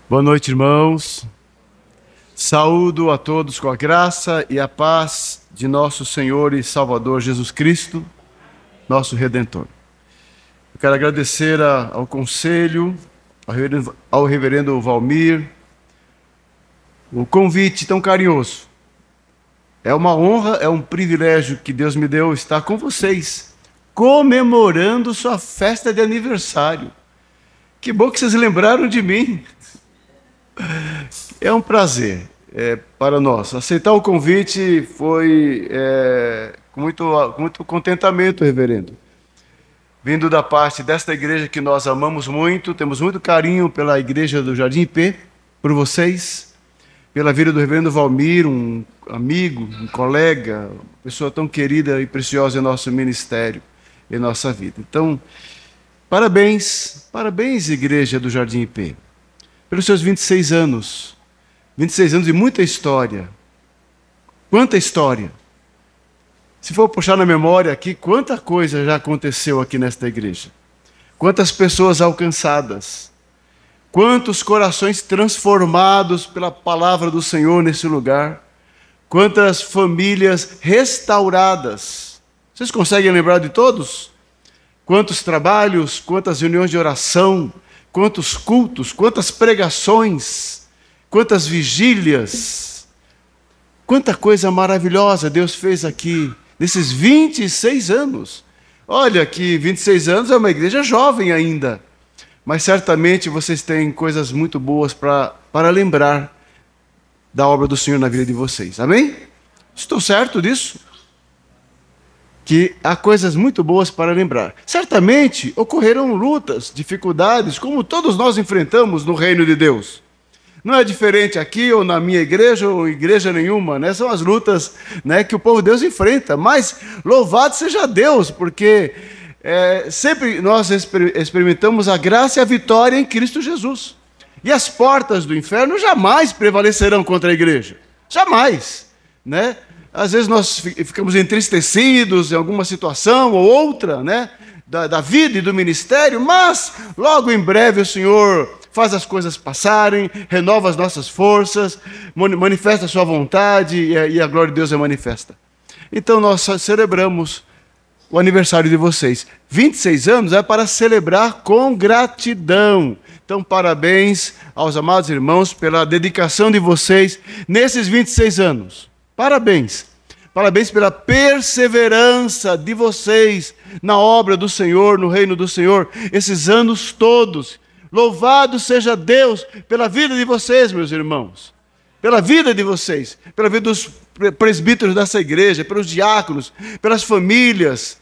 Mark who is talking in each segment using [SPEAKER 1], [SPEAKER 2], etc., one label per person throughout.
[SPEAKER 1] Boa noite, irmãos. Saúdo a todos com a graça e a paz de nosso Senhor e Salvador Jesus Cristo, nosso Redentor. Eu quero agradecer ao conselho, ao reverendo Valmir, o convite tão carinhoso. É uma honra, é um privilégio que Deus me deu estar com vocês, comemorando sua festa de aniversário. Que bom que vocês lembraram de mim. É um prazer para nós. Aceitar o convite foi com muito contentamento, reverendo. Vindo da parte desta igreja que nós amamos muito, temos muito carinho pela igreja do Jardim IP, por vocês, pela vida do reverendo Valmir, um amigo, um colega, uma pessoa tão querida e preciosa em nosso ministério, em nossa vida. Então, parabéns, igreja do Jardim IP, pelos seus 26 anos. 26 anos e muita história. Quanta história! Se for puxar na memória aqui, quanta coisa já aconteceu aqui nesta igreja. Quantas pessoas alcançadas. Quantos corações transformados pela palavra do Senhor nesse lugar. Quantas famílias restauradas. Vocês conseguem lembrar de todos? Quantos trabalhos, quantas reuniões de oração, quantos cultos, quantas pregações, quantas vigílias. Quanta coisa maravilhosa Deus fez aqui. Nesses 26 anos. Olha que 26 anos é uma igreja jovem ainda. Mas certamente vocês têm coisas muito boas para lembrar da obra do Senhor na vida de vocês. Amém? Estou certo disso? Que há coisas muito boas para lembrar. Certamente ocorreram lutas, dificuldades, como todos nós enfrentamos no reino de Deus. Não é diferente aqui ou na minha igreja ou igreja nenhuma, né? São as lutas, né, que o povo de Deus enfrenta. Mas louvado seja Deus, porque sempre nós experimentamos a graça e a vitória em Cristo Jesus. E as portas do inferno jamais prevalecerão contra a igreja. Jamais, né? Às vezes nós ficamos entristecidos em alguma situação ou outra, né, da vida e do ministério, mas logo em breve o Senhor faz as coisas passarem, renova as nossas forças, manifesta a sua vontade e a glória de Deus é manifesta. Então nós celebramos o aniversário de vocês. 26 anos é para celebrar com gratidão. Então parabéns aos amados irmãos pela dedicação de vocês nesses 26 anos. Parabéns. Parabéns pela perseverança de vocês na obra do Senhor, no reino do Senhor, esses anos todos. Louvado seja Deus pela vida de vocês, meus irmãos. Pela vida de vocês, pela vida dos presbíteros dessa igreja, pelos diáconos, pelas famílias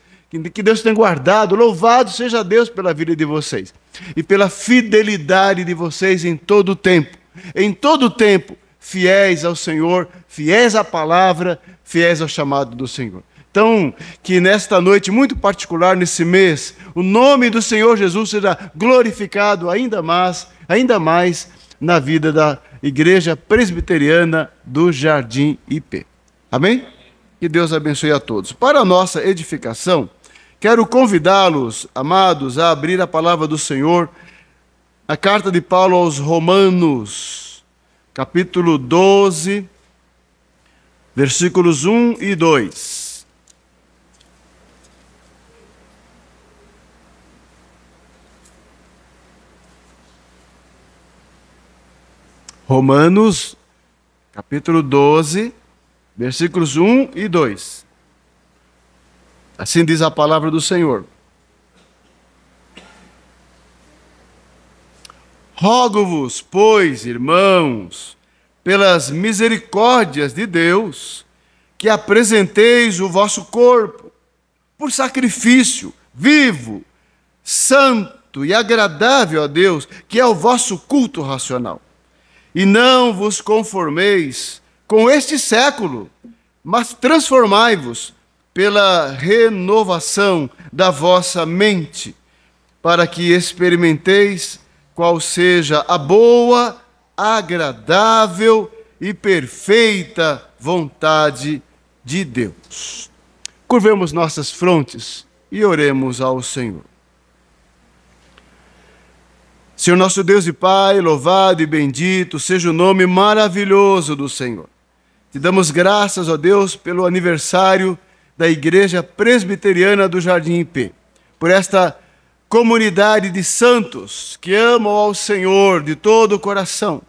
[SPEAKER 1] que Deus tem guardado. Louvado seja Deus pela vida de vocês. E pela fidelidade de vocês em todo o tempo. Em todo o tempo, fiéis ao Senhor, fiéis à palavra, fiéis ao chamado do Senhor. Então, que nesta noite muito particular, nesse mês, o nome do Senhor Jesus seja glorificado ainda mais na vida da Igreja Presbiteriana do Jardim IP. Amém? Que Deus abençoe a todos. Para a nossa edificação, quero convidá-los, amados, a abrir a palavra do Senhor, a carta de Paulo aos Romanos, capítulo 12, versículos 1 e 2. Romanos, capítulo 12, versículos 1 e 2. Assim diz a palavra do Senhor. Rogo-vos, pois, irmãos, pelas misericórdias de Deus, que apresenteis o vosso corpo por sacrifício vivo, santo e agradável a Deus, que é o vosso culto racional. E não vos conformeis com este século, mas transformai-vos pela renovação da vossa mente, para que experimenteis qual seja a boa, agradável e perfeita vontade de Deus. Curvemos nossas frontes e oremos ao Senhor. Senhor nosso Deus e Pai, louvado e bendito seja o nome maravilhoso do Senhor. Te damos graças, ó Deus, pelo aniversário da Igreja Presbiteriana do Jardim IP, por esta comunidade de santos que amam ao Senhor de todo o coração,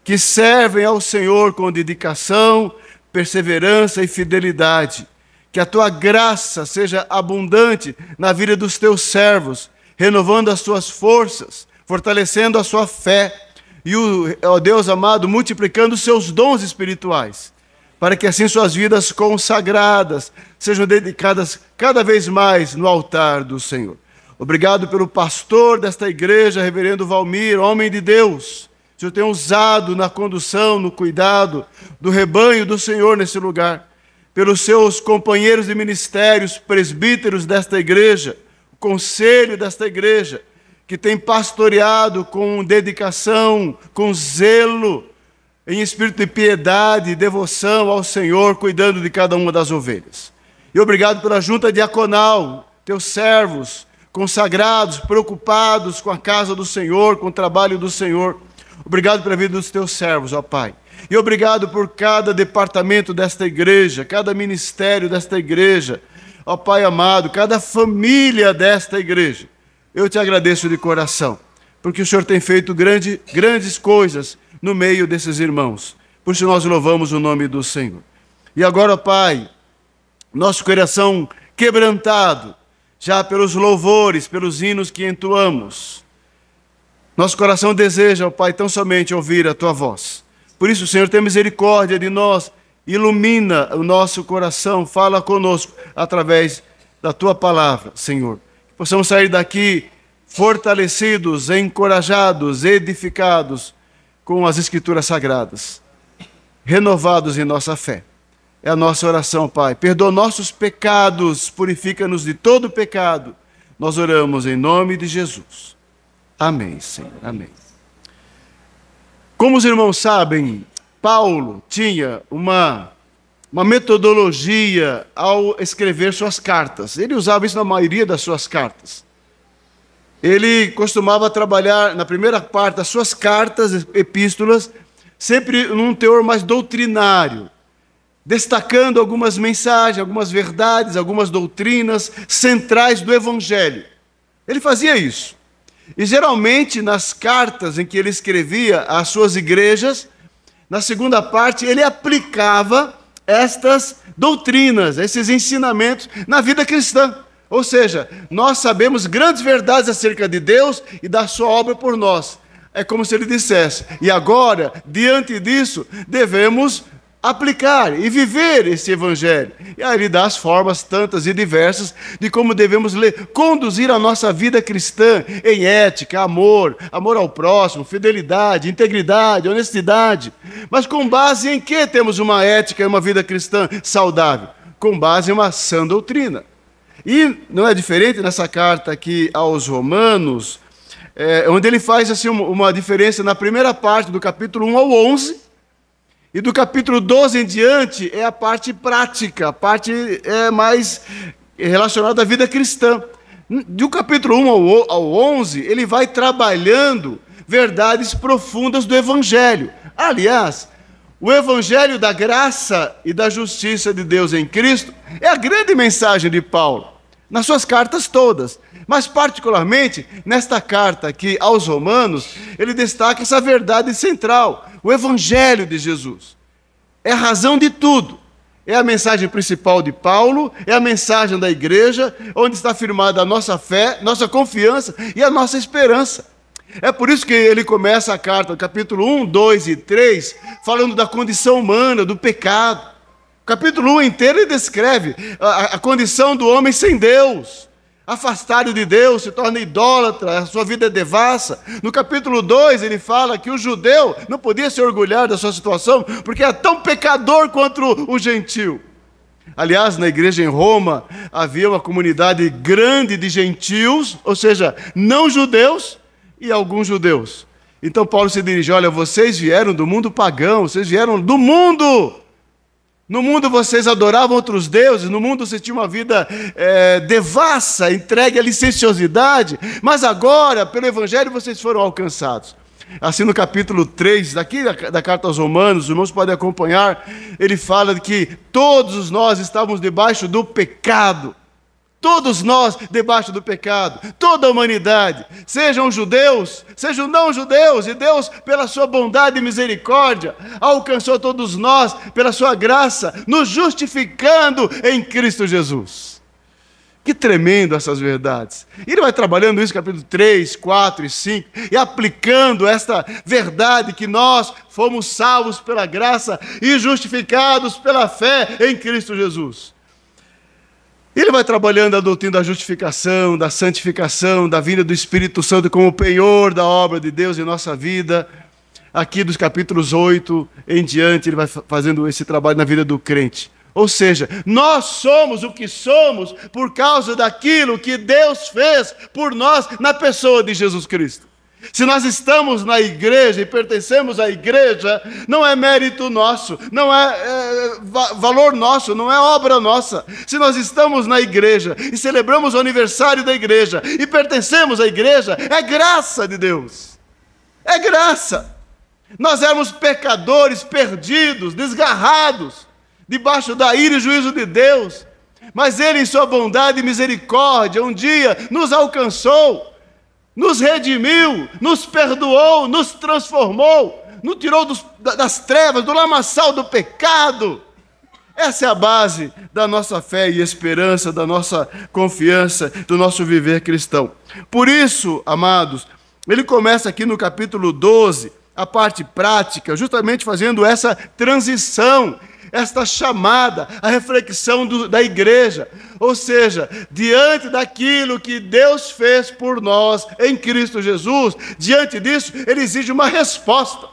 [SPEAKER 1] que servem ao Senhor com dedicação, perseverança e fidelidade. Que a tua graça seja abundante na vida dos teus servos, renovando as suas forças, fortalecendo a sua fé e, ó Deus amado, multiplicando os seus dons espirituais, para que assim suas vidas consagradas sejam dedicadas cada vez mais no altar do Senhor. Obrigado pelo pastor desta igreja, reverendo Valmir, homem de Deus. O Senhor tem usado na condução, no cuidado do rebanho do Senhor nesse lugar. Pelos seus companheiros de ministérios, presbíteros desta igreja, o conselho desta igreja, que tem pastoreado com dedicação, com zelo, em espírito de piedade e devoção ao Senhor, cuidando de cada uma das ovelhas. E obrigado pela junta diaconal, teus servos consagrados, preocupados com a casa do Senhor, com o trabalho do Senhor. Obrigado pela vida dos teus servos, ó Pai. E obrigado por cada departamento desta igreja, cada ministério desta igreja, ó Pai amado, cada família desta igreja. Eu te agradeço de coração, porque o Senhor tem feito grandes coisas no meio desses irmãos. Por isso nós louvamos o nome do Senhor. E agora, ó Pai, nosso coração quebrantado, já pelos louvores, pelos hinos que entoamos, nosso coração deseja, ó Pai, tão somente ouvir a tua voz. Por isso, Senhor, tem misericórdia de nós, ilumina o nosso coração, fala conosco através da tua palavra, Senhor. Que possamos sair daqui fortalecidos, encorajados, edificados com as Escrituras Sagradas, renovados em nossa fé. É a nossa oração, Pai. Perdoa nossos pecados, purifica-nos de todo pecado. Nós oramos em nome de Jesus. Amém, Senhor. Amém. Como os irmãos sabem, Paulo tinha uma metodologia ao escrever suas cartas. Ele usava isso na maioria das suas cartas. Ele costumava trabalhar na primeira parte das suas cartas, epístolas, sempre num teor mais doutrinário, destacando algumas mensagens, algumas verdades, algumas doutrinas centrais do Evangelho. Ele fazia isso. E geralmente nas cartas em que ele escrevia às suas igrejas, na segunda parte ele aplicava estas doutrinas, esses ensinamentos na vida cristã. Ou seja, nós sabemos grandes verdades acerca de Deus e da sua obra por nós. É como se ele dissesse, e agora, diante disso, devemos aplicar e viver esse evangelho. E aí ele dá as formas tantas e diversas de como devemos conduzir a nossa vida cristã em ética, amor ao próximo, fidelidade, integridade, honestidade. Mas com base em que temos uma ética e uma vida cristã saudável? Com base em uma sã doutrina. E não é diferente nessa carta aqui aos Romanos, onde ele faz assim, uma diferença na primeira parte, do capítulo 1 ao 11, e do capítulo 12 em diante é a parte prática, a parte mais relacionada à vida cristã. Do capítulo 1 ao 11, ele vai trabalhando verdades profundas do Evangelho. Aliás, o Evangelho da graça e da justiça de Deus em Cristo é a grande mensagem de Paulo, nas suas cartas todas. Mas particularmente, nesta carta aqui aos Romanos, ele destaca essa verdade central, o Evangelho de Jesus. É a razão de tudo. É a mensagem principal de Paulo, é a mensagem da igreja, onde está firmada a nossa fé, nossa confiança e a nossa esperança. É por isso que ele começa a carta, capítulo 1, 2 e 3, falando da condição humana, do pecado. O capítulo 1 inteiro ele descreve a condição do homem sem Deus. Afastado de Deus, se torna idólatra, a sua vida é devassa. No capítulo 2 ele fala que o judeu não podia se orgulhar da sua situação, porque é tão pecador quanto o gentio. Aliás, na igreja em Roma havia uma comunidade grande de gentios, ou seja, não judeus e alguns judeus. Então Paulo se dirige, olha, vocês vieram do mundo pagão, vocês vieram do mundo No mundo vocês adoravam outros deuses, no mundo você tinha uma vida devassa, entregue à licenciosidade, mas agora, pelo Evangelho, vocês foram alcançados. Assim, no capítulo 3, daqui da carta aos Romanos, os irmãos podem acompanhar, ele fala de que todos nós estávamos debaixo do pecado. Todos nós debaixo do pecado, toda a humanidade, sejam judeus, sejam não judeus, e Deus, pela sua bondade e misericórdia, alcançou todos nós, pela sua graça, nos justificando em Cristo Jesus. Que tremendo essas verdades. E ele vai trabalhando isso, capítulo 3, 4 e 5, e aplicando esta verdade que nós fomos salvos pela graça e justificados pela fé em Cristo Jesus. Ele vai trabalhando a doutrina da justificação, da santificação, da vinda do Espírito Santo como penhor da obra de Deus em nossa vida. Aqui dos capítulos 8 em diante, ele vai fazendo esse trabalho na vida do crente. Ou seja, nós somos o que somos por causa daquilo que Deus fez por nós na pessoa de Jesus Cristo. Se nós estamos na igreja e pertencemos à igreja, não é mérito nosso, não é valor nosso, não é obra nossa. Se nós estamos na igreja e celebramos o aniversário da igreja e pertencemos à igreja, é graça de Deus. É graça. Nós éramos pecadores, perdidos, desgarrados, debaixo da ira e juízo de Deus. Mas Ele, em sua bondade e misericórdia, um dia nos alcançou, nos redimiu, nos perdoou, nos transformou, nos tirou das trevas, do lamaçal do pecado. Essa é a base da nossa fé e esperança, da nossa confiança, do nosso viver cristão. Por isso, amados, ele começa aqui no capítulo 12, a parte prática, justamente fazendo essa transição, esta chamada, a reflexão da igreja. Ou seja, diante daquilo que Deus fez por nós em Cristo Jesus, diante disso, ele exige uma resposta.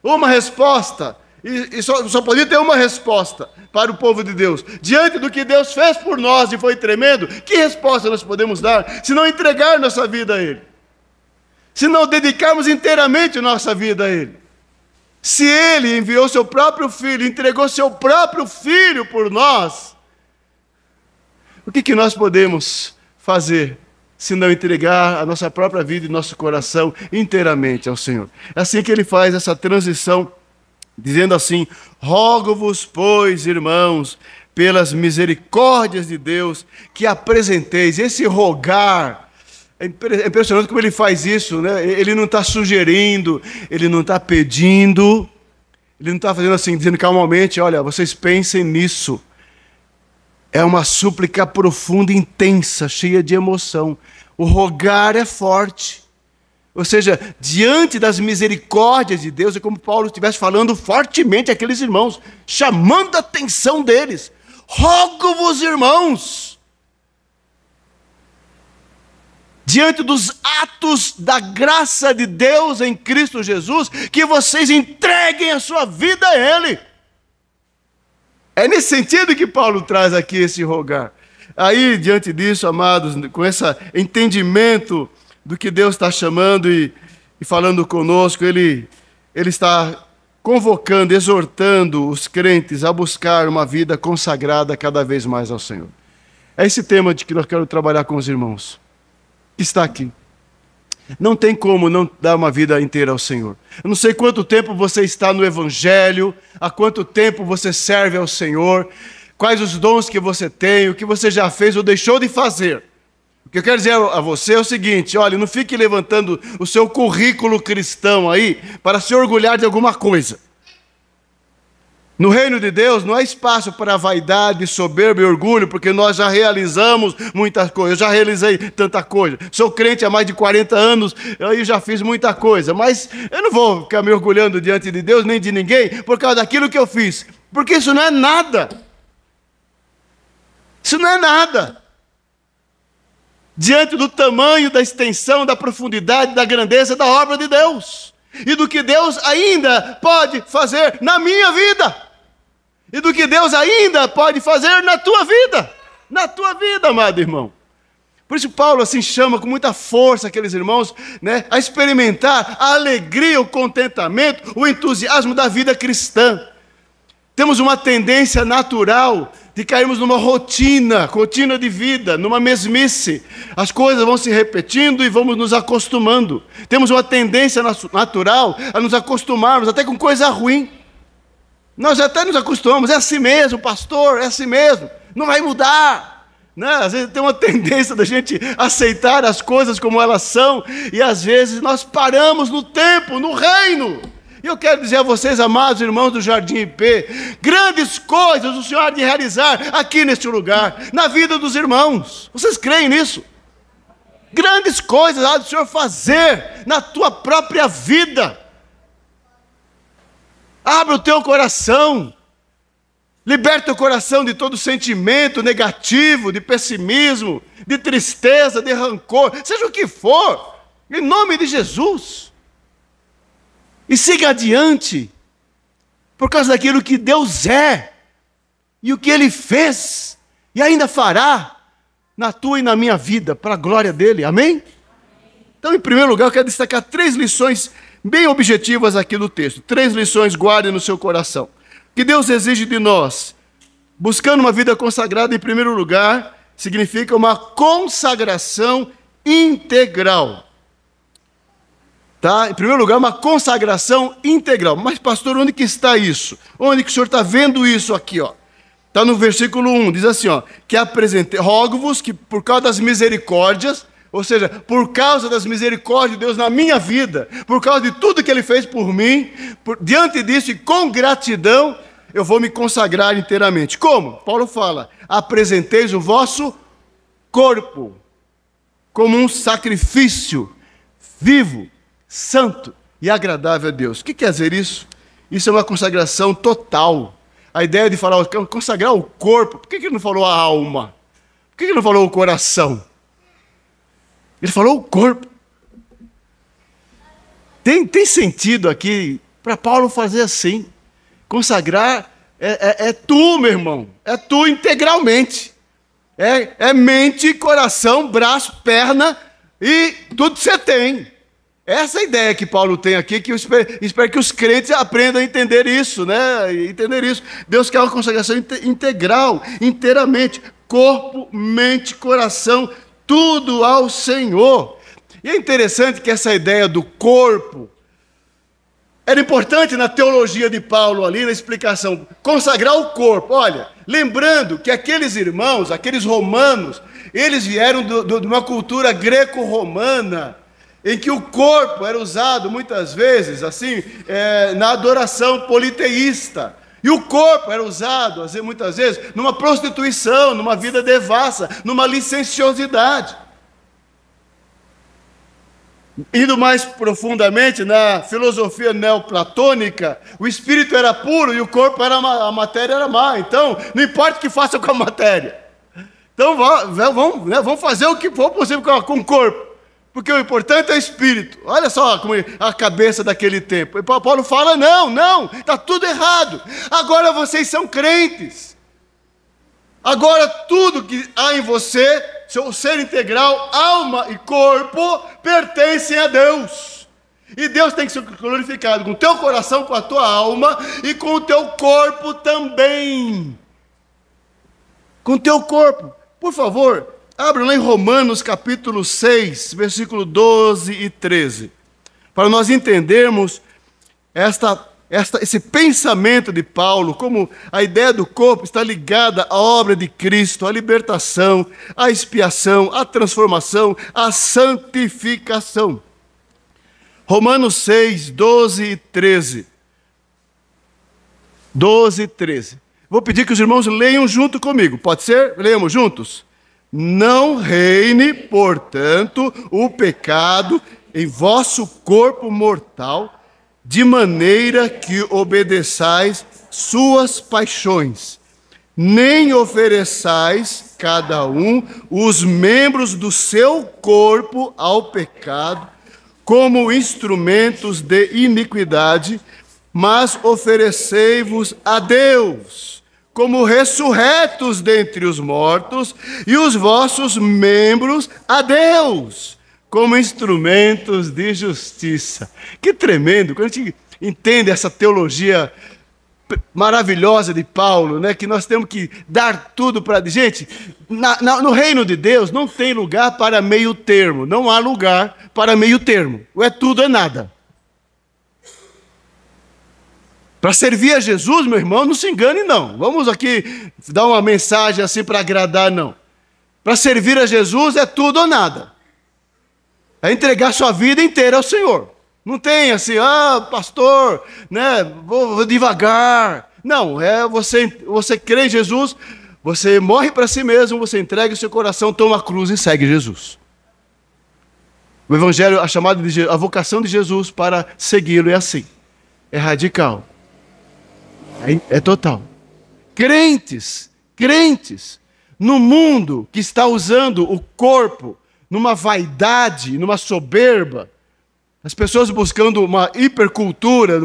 [SPEAKER 1] Uma resposta. E só podia ter uma resposta para o povo de Deus. Diante do que Deus fez por nós e foi tremendo, que resposta nós podemos dar se não entregar nossa vida a Ele? Se não dedicarmos inteiramente nossa vida a Ele? Se Ele enviou seu próprio Filho, entregou seu próprio Filho por nós, o que nós podemos fazer se não entregar a nossa própria vida e nosso coração inteiramente ao Senhor? É assim que ele faz essa transição, dizendo assim: rogo-vos, pois, irmãos, pelas misericórdias de Deus, que apresenteis. Esse rogar, é impressionante como ele faz isso, né? Ele não está sugerindo, ele não está pedindo, ele não está fazendo assim, dizendo calmamente: olha, vocês pensem nisso. É uma súplica profunda, intensa, cheia de emoção. O rogar é forte. Ou seja, diante das misericórdias de Deus, é como Paulo estivesse falando fortemente àqueles irmãos, chamando a atenção deles. Rogo-vos, irmãos, diante dos atos da graça de Deus em Cristo Jesus, que vocês entreguem a sua vida a Ele. É nesse sentido que Paulo traz aqui esse rogar. Aí, diante disso, amados, com esse entendimento do que Deus está chamando e falando conosco, Ele está convocando, exortando os crentes a buscar uma vida consagrada cada vez mais ao Senhor. É esse tema de que nós queremos trabalhar com os irmãos, que está aqui. Não tem como não dar uma vida inteira ao Senhor. Eu não sei quanto tempo você está no Evangelho, há quanto tempo você serve ao Senhor, quais os dons que você tem, o que você já fez ou deixou de fazer. O que eu quero dizer a você é o seguinte: olha, não fique levantando o seu currículo cristão aí para se orgulhar de alguma coisa. No reino de Deus não há espaço para vaidade, soberba e orgulho, porque nós já realizamos muitas coisas. Eu já realizei tanta coisa. Sou crente há mais de 40 anos, eu já fiz muita coisa. Mas eu não vou ficar me orgulhando diante de Deus nem de ninguém por causa daquilo que eu fiz. Porque isso não é nada. Isso não é nada. Diante do tamanho, da extensão, da profundidade, da grandeza da obra de Deus. E do que Deus ainda pode fazer na minha vida. E do que Deus ainda pode fazer na tua vida. Na tua vida, amado irmão. Por isso Paulo assim chama com muita força aqueles irmãos, né, a experimentar a alegria, o contentamento, o entusiasmo da vida cristã. Temos uma tendência natural de cairmos numa rotina de vida, numa mesmice. As coisas vão se repetindo e vamos nos acostumando. Temos uma tendência natural a nos acostumarmos até com coisa ruim. Nós até nos acostumamos, é assim mesmo, pastor, é assim mesmo, não vai mudar. Né? Às vezes tem uma tendência da gente aceitar as coisas como elas são, e às vezes nós paramos no tempo, no reino. E eu quero dizer a vocês, amados irmãos do Jardim IP, grandes coisas o Senhor há de realizar aqui neste lugar, na vida dos irmãos. Vocês creem nisso? Grandes coisas há do Senhor fazer na tua própria vida. Abra o teu coração. Liberta o coração de todo sentimento negativo, de pessimismo, de tristeza, de rancor, seja o que for, em nome de Jesus. E siga adiante, por causa daquilo que Deus é, e o que Ele fez, e ainda fará, na tua e na minha vida, para a glória dEle, amém? Então, em primeiro lugar, eu quero destacar 3 lições bem objetivas aqui do texto. 3 lições, guardem no seu coração. O que Deus exige de nós, buscando uma vida consagrada, em primeiro lugar, significa uma consagração integral. Tá? Em primeiro lugar, uma consagração integral. Mas, pastor, onde que está isso? Onde que o senhor está vendo isso aqui? Está no versículo 1, diz assim, que apresentei, rogo-vos que por causa das misericórdias, ou seja, por causa das misericórdias de Deus na minha vida, por causa de tudo que Ele fez por mim, diante disso e com gratidão, eu vou me consagrar inteiramente. Como? Paulo fala, apresenteis o vosso corpo como um sacrifício vivo, santo e agradável a Deus. O que quer dizer isso? Isso é uma consagração total. A ideia de falar, consagrar o corpo, por que ele não falou a alma? Por que ele não falou o coração? Ele falou o corpo. Tem sentido aqui para Paulo fazer assim. Consagrar é tu, meu irmão. É tu integralmente. É mente, coração, braço, perna e tudo que você tem. Essa é a ideia que Paulo tem aqui, que eu espero que os crentes aprendam a entender isso, né? Entender isso. Deus quer uma consagração integral, inteiramente. Corpo, mente, coração, tudo ao Senhor. E é interessante que essa ideia do corpo era importante na teologia de Paulo ali, na explicação. Consagrar o corpo. Olha, lembrando que aqueles irmãos, aqueles romanos, eles vieram de uma cultura greco-romana, em que o corpo era usado muitas vezes, assim, na adoração politeísta. E o corpo era usado, muitas vezes, numa prostituição, numa vida devassa, numa licenciosidade. Indo mais profundamente na filosofia neoplatônica, o espírito era puro e o corpo era a matéria era má. Então, não importa o que faça com a matéria. Então, vamos fazer o que for possível com o corpo. Porque o importante é o espírito. Olha só como a cabeça daquele tempo. E Paulo fala, não, está tudo errado. Agora vocês são crentes. Agora tudo que há em você, seu ser integral, alma e corpo, pertencem a Deus. E Deus tem que ser glorificado com o teu coração, com a tua alma e com o teu corpo também. Com o teu corpo. Por favor, abra lá em Romanos capítulo 6, versículo 12 e 13, para nós entendermos esse pensamento de Paulo, como a ideia do corpo está ligada à obra de Cristo, à libertação, à expiação, à transformação, à santificação. Romanos 6, 12 e 13. 12 e 13. Vou pedir que os irmãos leiam junto comigo, pode ser? Leiamos juntos? Não reine, portanto, o pecado em vosso corpo mortal, de maneira que obedeçais suas paixões, nem ofereçais cada um os membros do seu corpo ao pecado, como instrumentos de iniquidade, mas oferecei-vos a Deus, como ressurretos dentre os mortos, e os vossos membros a Deus, como instrumentos de justiça. Que tremendo, quando a gente entende essa teologia maravilhosa de Paulo, né? Que nós temos que dar tudo para... Gente, no reino de Deus não tem lugar para meio termo. Não há lugar para meio termo. Ou é tudo ou é nada. Para servir a Jesus, meu irmão, não se engane, não. Vamos aqui dar uma mensagem assim para agradar, não. Para servir a Jesus é tudo ou nada. É entregar sua vida inteira ao Senhor. Não tem assim, pastor, né, vou devagar. Não, você crê em Jesus, você morre para si mesmo, você entrega o seu coração, toma a cruz e segue Jesus. O Evangelho, a vocação de Jesus para segui-lo é assim. É radical. É total. Crentes, no mundo que está usando o corpo numa vaidade, numa soberba, as pessoas buscando uma hipercultura,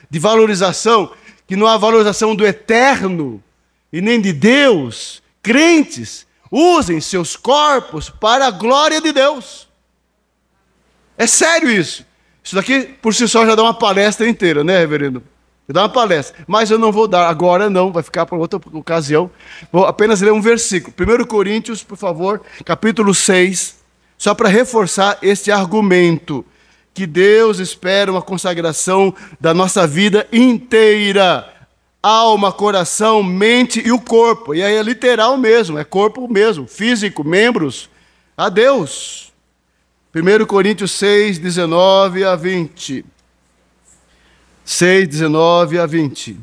[SPEAKER 1] de valorização, que não há valorização do eterno e nem de Deus. Crentes, usem seus corpos para a glória de Deus. É sério isso. Isso daqui, por si só, já dá uma palestra inteira, né, reverendo? Já dá uma palestra. Mas eu não vou dar agora, não. Vai ficar para outra ocasião. Vou apenas ler um versículo. 1 Coríntios, por favor, capítulo 6. Só para reforçar este argumento. Que Deus espera uma consagração da nossa vida inteira. Alma, coração, mente e o corpo. E aí é literal mesmo. É corpo mesmo. Físico, membros. A Deus. 1 Coríntios 6, 19 a 20. 6, 19 a 20.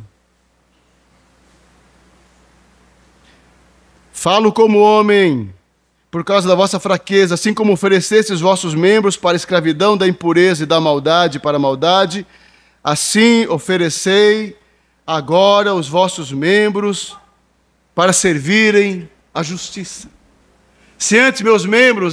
[SPEAKER 1] Falo como homem, por causa da vossa fraqueza, assim como oferecestes os vossos membros para a escravidão da impureza e da maldade para a maldade, assim oferecei agora os vossos membros para servirem à justiça. Se antes meus membros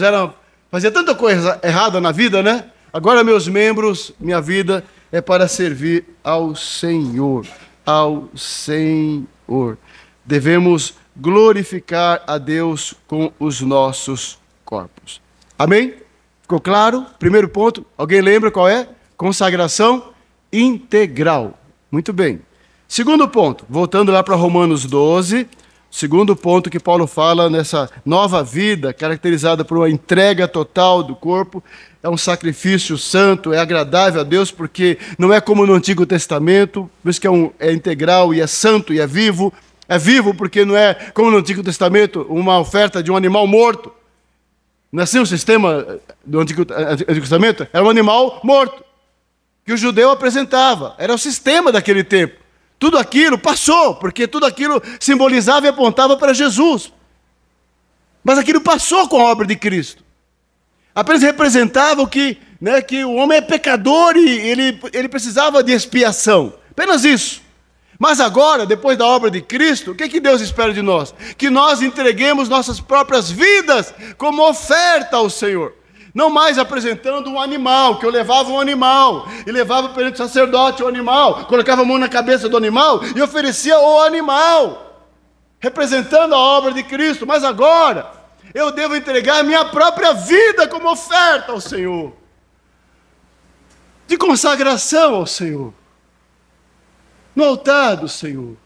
[SPEAKER 1] fazia tanta coisa errada na vida, né? Agora meus membros, minha vida é para servir ao Senhor. Ao Senhor. Devemos glorificar a Deus com os nossos corpos. Amém? Ficou claro? Primeiro ponto, alguém lembra qual é? Consagração integral. Muito bem. Segundo ponto, voltando lá para Romanos 12, segundo ponto que Paulo fala nessa nova vida, caracterizada por uma entrega total do corpo, é um sacrifício santo, é agradável a Deus, porque não é como no Antigo Testamento, por isso que é integral e é santo e é vivo. É vivo porque não é como no Antigo Testamento, uma oferta de um animal morto. Não é assim o sistema do Antigo Testamento? Era um animal morto, que o judeu apresentava. Era o sistema daquele tempo. Tudo aquilo passou, porque tudo aquilo simbolizava e apontava para Jesus. Mas aquilo passou com a obra de Cristo. Apenas representava que o homem é pecador e ele precisava de expiação. Apenas isso. Mas agora, depois da obra de Cristo, o que Deus espera de nós? Que nós entreguemos nossas próprias vidas como oferta ao Senhor. Não mais apresentando um animal, que eu levava um animal, e levava perante o sacerdote o animal, colocava a mão na cabeça do animal e oferecia o animal, representando a obra de Cristo. Mas agora, eu devo entregar a minha própria vida como oferta ao Senhor, de consagração ao Senhor, no altar do Senhor.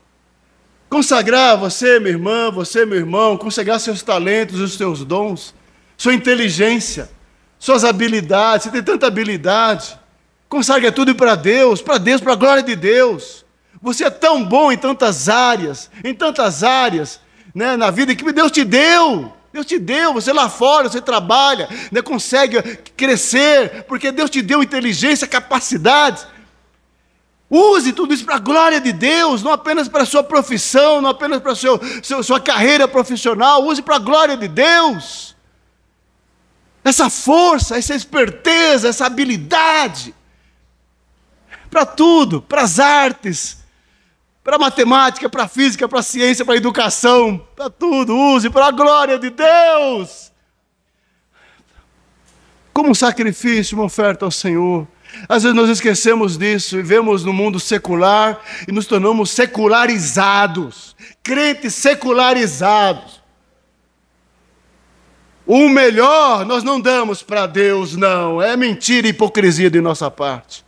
[SPEAKER 1] Consagrar você, minha irmã, você, meu irmão, consagrar seus talentos, os seus dons, sua inteligência, suas habilidades. Você tem tanta habilidade. Consagre tudo para Deus, para a glória de Deus. Você é tão bom em tantas áreas, né, na vida que Deus te deu. Deus te deu, você lá fora, você trabalha, né, consegue crescer, porque Deus te deu inteligência, capacidade. Use tudo isso para a glória de Deus, não apenas para a sua profissão, não apenas para a sua carreira profissional, use para a glória de Deus. Essa força, essa esperteza, essa habilidade, para tudo, para as artes, para a matemática, para a física, para a ciência, para a educação, para tudo, use para a glória de Deus. Como um sacrifício, uma oferta ao Senhor. Às vezes nós esquecemos disso, vivemos no mundo secular e nos tornamos secularizados, crentes secularizados. O melhor nós não damos para Deus, não. É mentira e hipocrisia de nossa parte.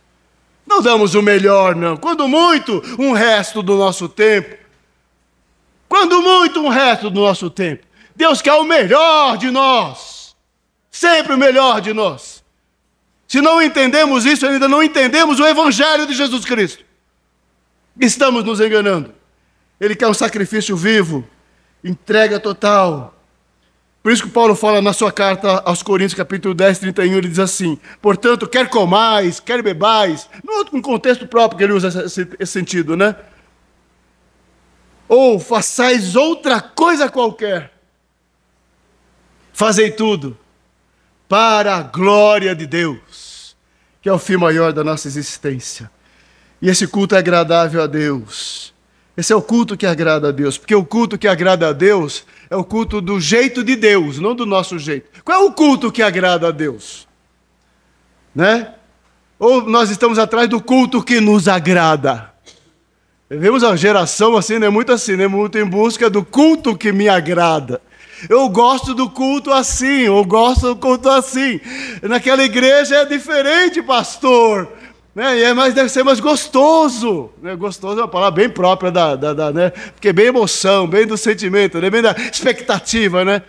[SPEAKER 1] Não damos o melhor, não. Quando muito, um resto do nosso tempo. Quando muito, um resto do nosso tempo. Deus quer o melhor de nós. Sempre o melhor de nós. Se não entendemos isso, ainda não entendemos o Evangelho de Jesus Cristo. Estamos nos enganando. Ele quer um sacrifício vivo, entrega total. Por isso que Paulo fala na sua carta aos Coríntios, capítulo 10, 31, ele diz assim: portanto, quer comais, quer bebais, num contexto próprio que ele usa esse sentido, né? Ou façais outra coisa qualquer, fazei tudo para a glória de Deus, que é o fim maior da nossa existência. E esse culto é agradável a Deus. Esse é o culto que agrada a Deus, porque o culto que agrada a Deus é o culto do jeito de Deus, não do nosso jeito. Qual é o culto que agrada a Deus? Né? Ou nós estamos atrás do culto que nos agrada? Vemos a geração assim, muito em busca do culto que me agrada. Eu gosto do culto assim, eu gosto do culto assim. Naquela igreja é diferente, pastor. Né? Deve ser mais gostoso. Né? Gostoso é uma palavra bem própria né? Porque é bem emoção, bem do sentimento, né? Bem da expectativa, né?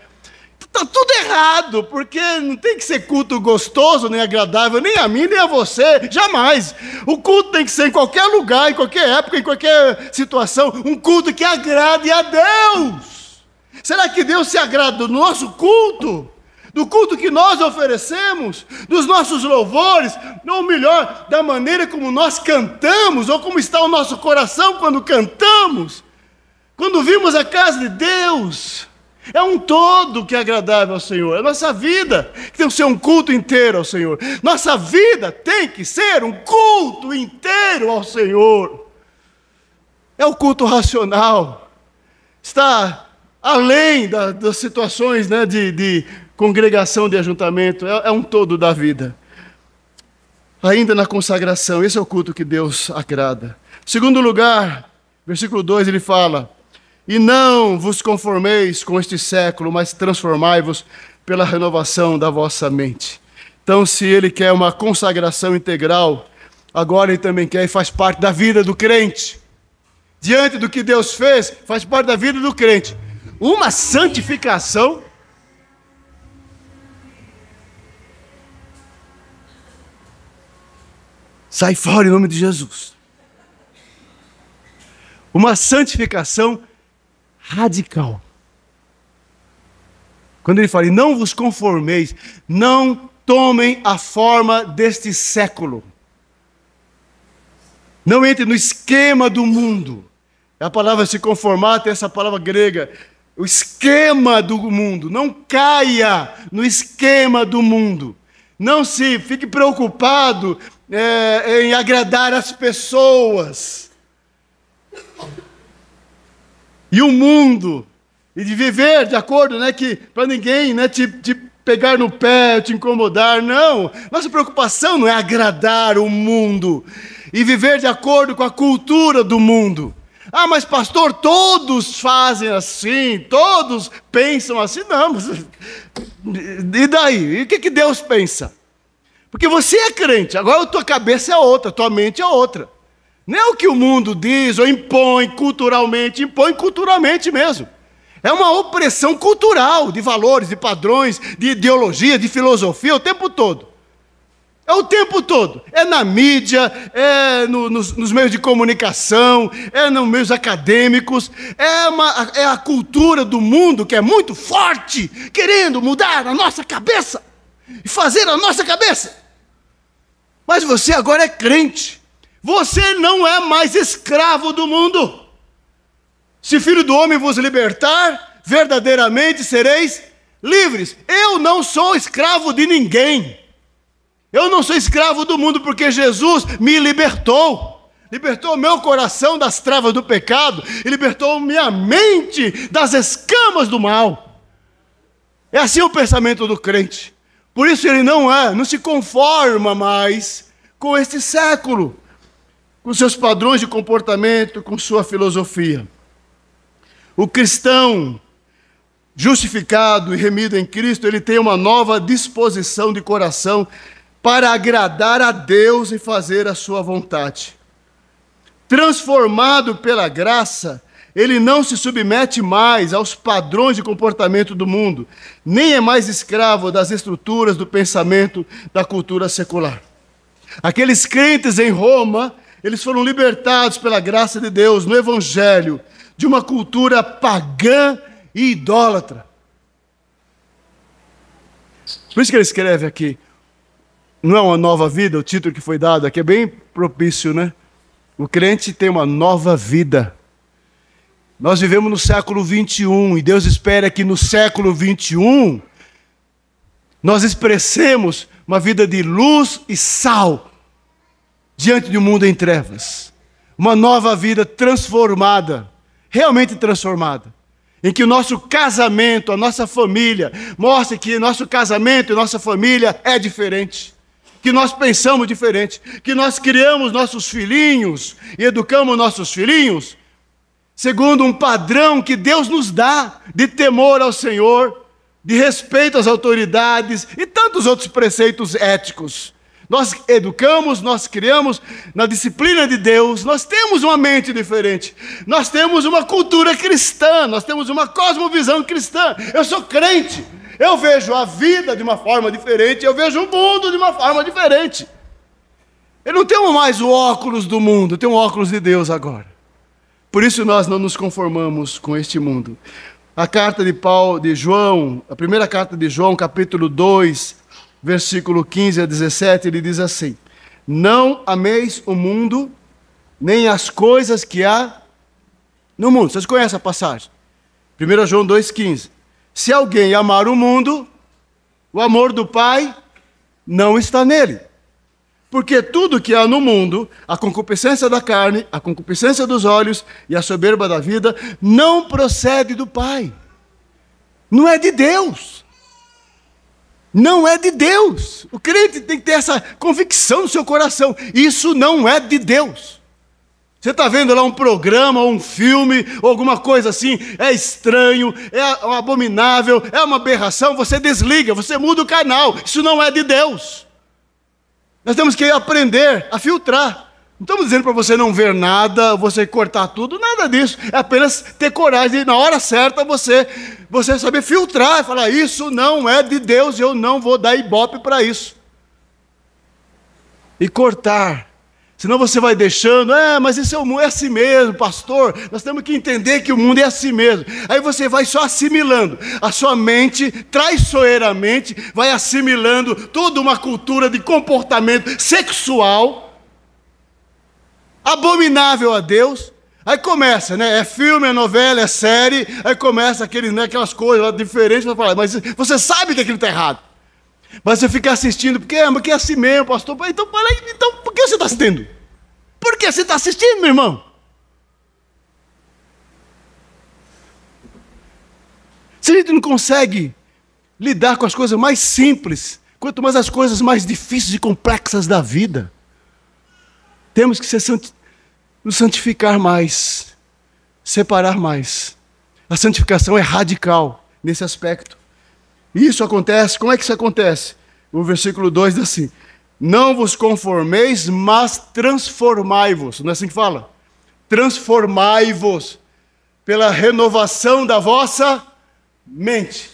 [SPEAKER 1] Está tudo errado, porque não tem que ser culto gostoso, nem agradável, nem a mim, nem a você, jamais. O culto tem que ser em qualquer lugar, em qualquer época, em qualquer situação, um culto que agrade a Deus. Será que Deus se agrada do nosso culto? Do culto que nós oferecemos, dos nossos louvores, ou melhor, da maneira como nós cantamos, ou como está o nosso coração quando cantamos, quando vimos a casa de Deus? É um todo que é agradável ao Senhor. A nossa vida tem que ser um culto inteiro ao Senhor. Nossa vida tem que ser um culto inteiro ao Senhor. É o culto racional. Está além das situações, né, de congregação, de ajuntamento. É um todo da vida. Ainda na consagração, esse é o culto que Deus agrada. Segundo lugar, versículo 2, ele fala: e não vos conformeis com este século, mas transformai-vos pela renovação da vossa mente. Então, se ele quer uma consagração integral, agora ele também quer e faz parte da vida do crente. Diante do que Deus fez, faz parte da vida do crente. Uma santificação. Sai fora em nome de Jesus. Uma santificação radical. Quando ele fala: e não vos conformeis, não tomem a forma deste século. Não entre no esquema do mundo. A palavra se conformar tem essa palavra grega, o esquema do mundo. Não caia no esquema do mundo. Não se fique preocupado em agradar as pessoas. E o mundo, e de viver de acordo, né, que para ninguém, né, te pegar no pé, te incomodar, não. Nossa preocupação não é agradar o mundo e viver de acordo com a cultura do mundo. Ah, mas pastor, todos fazem assim, todos pensam assim. Não, mas e daí? E o que Deus pensa? Porque você é crente, agora a tua cabeça é outra, a tua mente é outra. Não é o que o mundo diz ou impõe culturalmente mesmo. É uma opressão cultural de valores, de padrões, de ideologia, de filosofia o tempo todo. É o tempo todo. É na mídia, é nos meios de comunicação, é nos meios acadêmicos. É a cultura do mundo que é muito forte, querendo mudar a nossa cabeça e fazer a nossa cabeça. Mas você agora é crente. Você não é mais escravo do mundo. Se Filho do Homem vos libertar, verdadeiramente sereis livres. Eu não sou escravo de ninguém. Eu não sou escravo do mundo, porque Jesus me libertou. Libertou meu coração das trevas do pecado e libertou minha mente das escamas do mal. É assim o pensamento do crente. Por isso ele não se conforma mais com este século, com seus padrões de comportamento, com sua filosofia. O cristão justificado e remido em Cristo, ele tem uma nova disposição de coração para agradar a Deus e fazer a sua vontade. Transformado pela graça, ele não se submete mais aos padrões de comportamento do mundo, nem é mais escravo das estruturas do pensamento da cultura secular. Aqueles crentes em Roma, eles foram libertados pela graça de Deus no Evangelho de uma cultura pagã e idólatra. Por isso que ele escreve aqui, não é uma nova vida, o título que foi dado aqui é bem propício, né? O crente tem uma nova vida. Nós vivemos no século 21 e Deus espera que no século 21 nós expressemos uma vida de luz e sal diante de um mundo em trevas. Uma nova vida transformada, realmente transformada, em que o nosso casamento, a nossa família, mostre que nosso casamento e nossa família é diferente, que nós pensamos diferente, que nós criamos nossos filhinhos e educamos nossos filhinhos segundo um padrão que Deus nos dá de temor ao Senhor, de respeito às autoridades e tantos outros preceitos éticos. Nós educamos, nós criamos na disciplina de Deus, nós temos uma mente diferente, nós temos uma cultura cristã, nós temos uma cosmovisão cristã. Eu sou crente, eu vejo a vida de uma forma diferente, eu vejo o mundo de uma forma diferente. Eu não tenho mais o óculos do mundo, eu tenho o óculos de Deus agora. Por isso nós não nos conformamos com este mundo. A carta de João, a primeira carta de João, capítulo 2, versículo 15 a 17, ele diz assim: não ameis o mundo, nem as coisas que há no mundo. Vocês conhecem a passagem? 1 João 2,15. Se alguém amar o mundo, o amor do Pai não está nele. Porque tudo que há no mundo, a concupiscência da carne, a concupiscência dos olhos e a soberba da vida, não procede do Pai. Não é de Deus. Não é de Deus. O crente tem que ter essa convicção no seu coração. Isso não é de Deus. Você está vendo lá um programa, ou um filme, ou alguma coisa assim, é estranho, é abominável, é uma aberração, você desliga, você muda o canal. Isso não é de Deus. Nós temos que aprender a filtrar. Não estamos dizendo para você não ver nada, você cortar tudo, nada disso. É apenas ter coragem de, na hora certa, você saber filtrar e falar: isso não é de Deus, eu não vou dar ibope para isso. E cortar. Senão você vai deixando, mas esse é o mundo, é assim mesmo, pastor. Nós temos que entender que o mundo é assim mesmo. Aí você vai só assimilando. A sua mente, traiçoeiramente, vai assimilando toda uma cultura de comportamento sexual, abominável a Deus. Aí começa, né? É filme, é novela, é série. Aí começa aquelas coisas lá diferentes. Para falar, mas você sabe que aquilo está errado. Mas você fica assistindo, porque é assim mesmo, pastor. Então, por que você está assistindo? Por que você está assistindo, meu irmão? Se a gente não consegue lidar com as coisas mais simples, quanto mais as coisas mais difíceis e complexas da vida, temos que nos santificar mais, separar mais. A santificação é radical nesse aspecto. Isso acontece, como é que isso acontece? O versículo 2 diz assim: não vos conformeis, mas transformai-vos. Não é assim que fala? Transformai-vos pela renovação da vossa mente.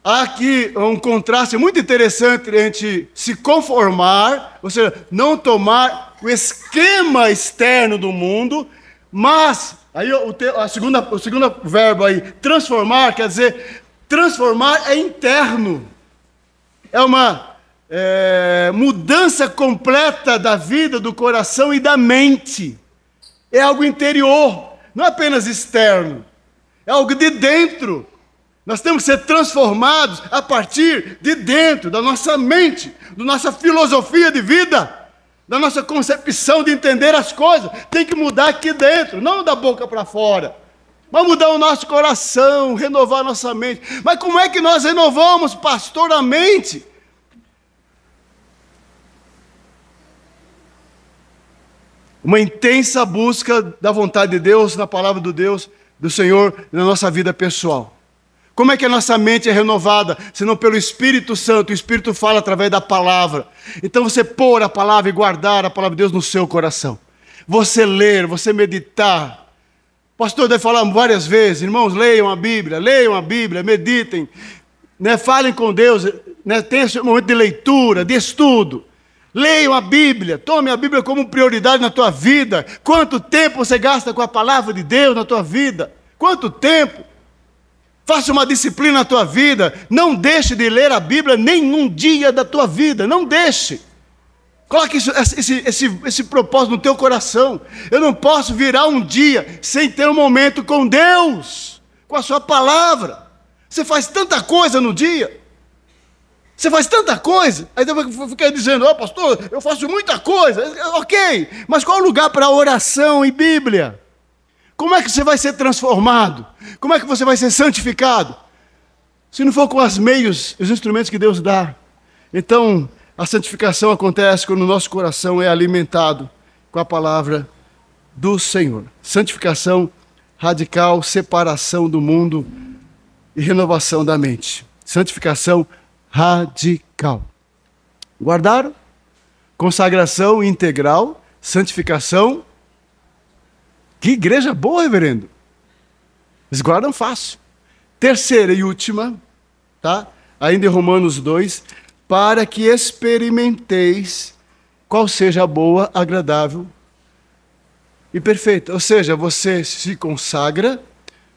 [SPEAKER 1] Há aqui um contraste muito interessante entre se conformar, ou seja, não tomar o esquema externo do mundo, mas, aí o segundo verbo aí, transformar, quer dizer, transformar é interno. É uma mudança completa da vida, do coração e da mente. É algo interior, não é apenas externo. É algo de dentro. Nós temos que ser transformados a partir de dentro, da nossa mente, da nossa filosofia de vida, da nossa concepção de entender as coisas. Tem que mudar aqui dentro, não da boca para fora. Mas mudar o nosso coração, renovar a nossa mente. Mas como é que nós renovamos, pastor, a mente? Uma intensa busca da vontade de Deus, na palavra do Deus, do Senhor, na nossa vida pessoal. Como é que a nossa mente é renovada? Senão pelo Espírito Santo. O Espírito fala através da palavra. Então você pôr a palavra e guardar a palavra de Deus no seu coração. Você ler, você meditar. O pastor deve falar várias vezes, irmãos, leiam a Bíblia, meditem, né? Falem com Deus, né? Tenham esse momento de leitura, de estudo. Leiam a Bíblia, tome a Bíblia como prioridade na tua vida. Quanto tempo você gasta com a palavra de Deus na tua vida? Quanto tempo? Faça uma disciplina na tua vida. Não deixe de ler a Bíblia nenhum dia da tua vida. Não deixe. Coloque esse propósito no teu coração. Eu não posso virar um dia sem ter um momento com Deus, com a sua palavra. Você faz tanta coisa no dia. Você faz tanta coisa. Aí você fica dizendo, pastor, eu faço muita coisa. Ok, mas qual o lugar para oração e Bíblia? Como é que você vai ser transformado? Como é que você vai ser santificado? Se não for com os meios, os instrumentos que Deus dá. Então, a santificação acontece quando o nosso coração é alimentado com a palavra do Senhor. Santificação radical, separação do mundo e renovação da mente. Santificação radical. Guardaram? Consagração integral, santificação. Que igreja boa, reverendo. Eles guardam fácil. Terceira e última, tá? Ainda em Romanos 2, para que experimenteis qual seja a boa, agradável e perfeita. Ou seja, você se consagra,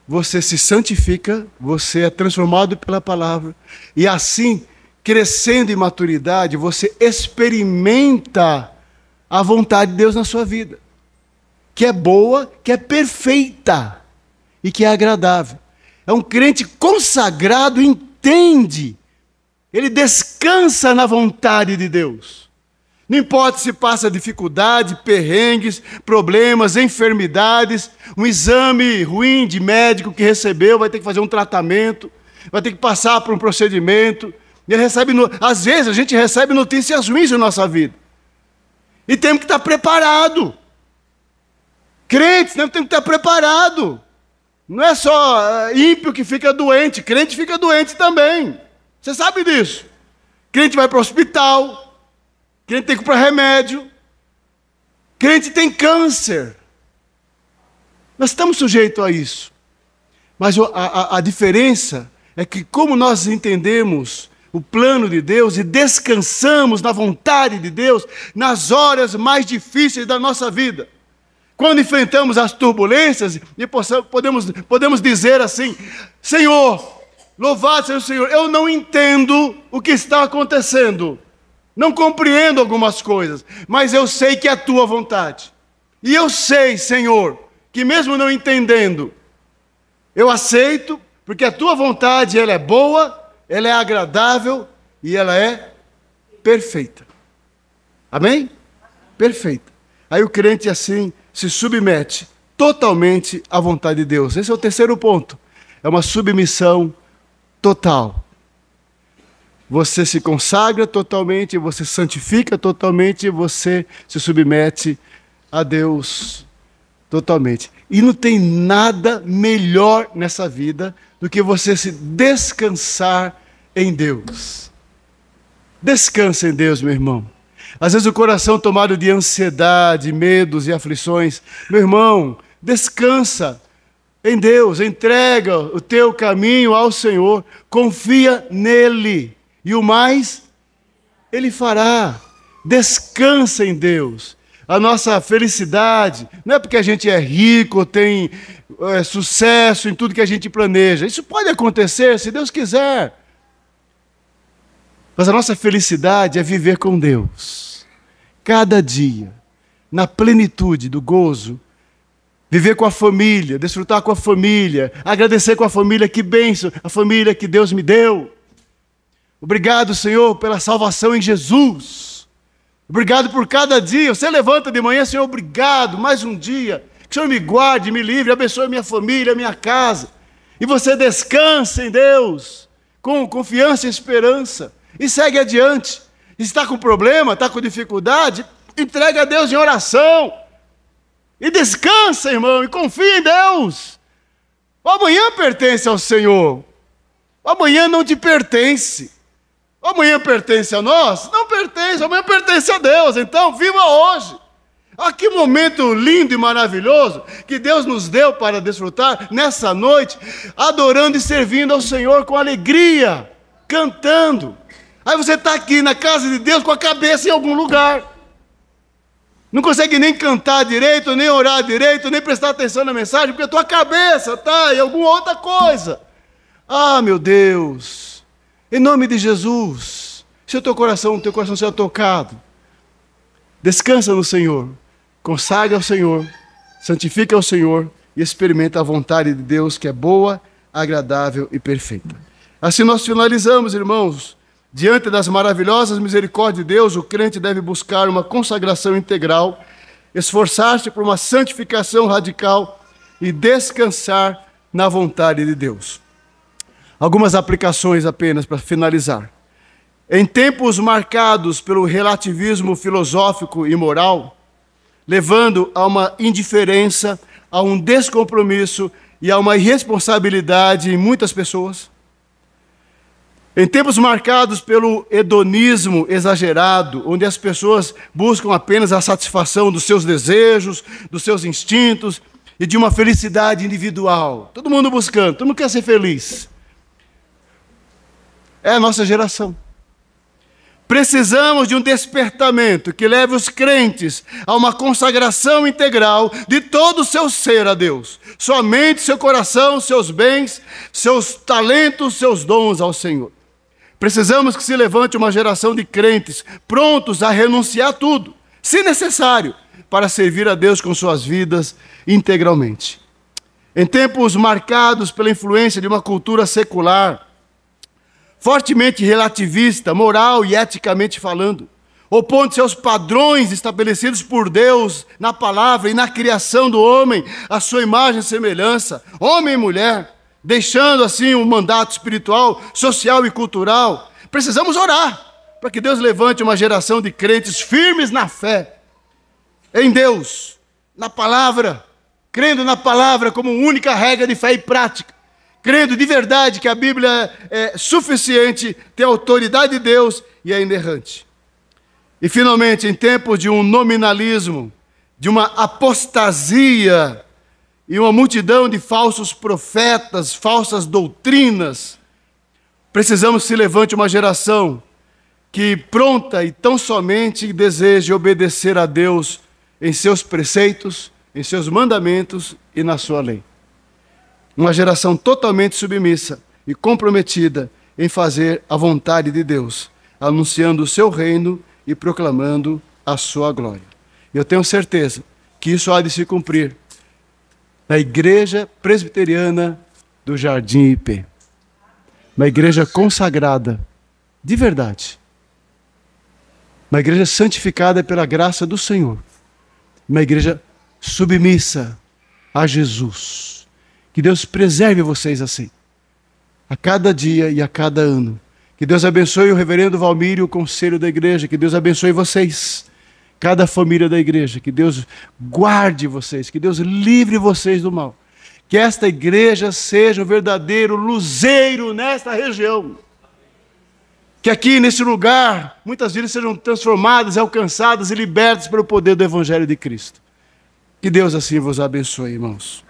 [SPEAKER 1] você se santifica, você é transformado pela palavra. E assim, crescendo em maturidade, você experimenta a vontade de Deus na sua vida. Que é boa, que é perfeita e que é agradável. É um crente consagrado, entende. Ele descansa na vontade de Deus. Não importa se passa dificuldade, perrengues, problemas, enfermidades, um exame ruim de médico que recebeu, vai ter que fazer um tratamento, vai ter que passar por um procedimento. Ele recebe, às vezes a gente recebe notícias ruins na nossa vida. E temos que estar preparado. Crentes, temos que estar preparado. Não é só ímpio que fica doente, crente fica doente também. Você sabe disso. Crente vai para o hospital, crente tem que comprar remédio, crente tem câncer. Nós estamos sujeitos a isso. Mas a diferença é que como nós entendemos o plano de Deus e descansamos na vontade de Deus nas horas mais difíceis da nossa vida. Quando enfrentamos as turbulências, e podemos dizer assim, Senhor, louvado seja o Senhor, eu não entendo o que está acontecendo, não compreendo algumas coisas, mas eu sei que é a tua vontade. E eu sei, Senhor, que mesmo não entendendo, eu aceito, porque a tua vontade ela é boa, ela é agradável e ela é perfeita. Amém? Perfeita. Aí o crente assim se submete totalmente à vontade de Deus. Esse é o terceiro ponto. É uma submissão total. Você se consagra totalmente, você santifica totalmente, você se submete a Deus totalmente. E não tem nada melhor nessa vida do que você se descansar em Deus. Descansa em Deus, meu irmão. Às vezes o coração tomado de ansiedade, medos e aflições. Meu irmão, descansa em Deus, entrega o teu caminho ao Senhor, confia nele e o mais Ele fará. Descansa em Deus. A nossa felicidade não é porque a gente é rico, tem sucesso em tudo que a gente planeja. Isso pode acontecer se Deus quiser. Mas a nossa felicidade é viver com Deus. Cada dia, na plenitude do gozo, viver com a família, desfrutar com a família, agradecer com a família, que bênção, a família que Deus me deu. Obrigado, Senhor, pela salvação em Jesus. Obrigado por cada dia. Você levanta de manhã, Senhor, obrigado, mais um dia. Que o Senhor me guarde, me livre, abençoe minha família, minha casa. E você descansa em Deus, com confiança e esperança. E segue adiante. E se está com problema, está com dificuldade, entrega a Deus em oração. E descansa, irmão, e confia em Deus. O amanhã pertence ao Senhor. O amanhã não te pertence. O amanhã pertence a nós? Não pertence, o amanhã pertence a Deus. Então, viva hoje. Ah, que momento lindo e maravilhoso que Deus nos deu para desfrutar nessa noite, adorando e servindo ao Senhor com alegria, cantando. Aí você está aqui na casa de Deus com a cabeça em algum lugar. Não consegue nem cantar direito, nem orar direito, nem prestar atenção na mensagem, porque a tua cabeça está em alguma outra coisa. Ah, meu Deus, em nome de Jesus, se o teu coração seja tocado, descansa no Senhor. Consagra ao Senhor, santifica ao Senhor e experimenta a vontade de Deus que é boa, agradável e perfeita. Assim nós finalizamos, irmãos. Diante das maravilhosas misericórdias de Deus, o crente deve buscar uma consagração integral, esforçar-se por uma santificação radical e descansar na vontade de Deus. Algumas aplicações apenas para finalizar. Em tempos marcados pelo relativismo filosófico e moral, levando a uma indiferença, a um descompromisso e a uma irresponsabilidade em muitas pessoas. Em tempos marcados pelo hedonismo exagerado, onde as pessoas buscam apenas a satisfação dos seus desejos, dos seus instintos e de uma felicidade individual. Todo mundo buscando, todo mundo quer ser feliz. É a nossa geração. Precisamos de um despertamento que leve os crentes a uma consagração integral de todo o seu ser a Deus. Sua mente, seu coração, seus bens, seus talentos, seus dons ao Senhor. Precisamos que se levante uma geração de crentes prontos a renunciar a tudo, se necessário, para servir a Deus com suas vidas integralmente. Em tempos marcados pela influência de uma cultura secular, fortemente relativista, moral e eticamente falando, opondo-se aos padrões estabelecidos por Deus na palavra e na criação do homem, a sua imagem e semelhança, homem e mulher, deixando assim um mandato espiritual, social e cultural. Precisamos orar para que Deus levante uma geração de crentes firmes na fé, em Deus, na palavra, crendo na palavra como única regra de fé e prática, crendo de verdade que a Bíblia é suficiente, tem a autoridade de Deus e é inerrante. E finalmente, em tempos de um nominalismo, de uma apostasia e uma multidão de falsos profetas, falsas doutrinas, precisamos que se levante uma geração que pronta e tão somente deseje obedecer a Deus em seus preceitos, em seus mandamentos e na sua lei. Uma geração totalmente submissa e comprometida em fazer a vontade de Deus, anunciando o seu reino e proclamando a sua glória. Eu tenho certeza que isso há de se cumprir na Igreja Presbiteriana do Jardim IP. Uma igreja consagrada, de verdade. Uma igreja santificada pela graça do Senhor. Uma igreja submissa a Jesus. Que Deus preserve vocês assim, a cada dia e a cada ano. Que Deus abençoe o reverendo Valmir e o conselho da igreja. Que Deus abençoe vocês, cada família da igreja. Que Deus guarde vocês, que Deus livre vocês do mal. Que esta igreja seja um verdadeiro luzeiro nesta região. Que aqui nesse lugar, muitas vidas sejam transformadas, alcançadas e libertas pelo poder do Evangelho de Cristo. Que Deus assim vos abençoe, irmãos.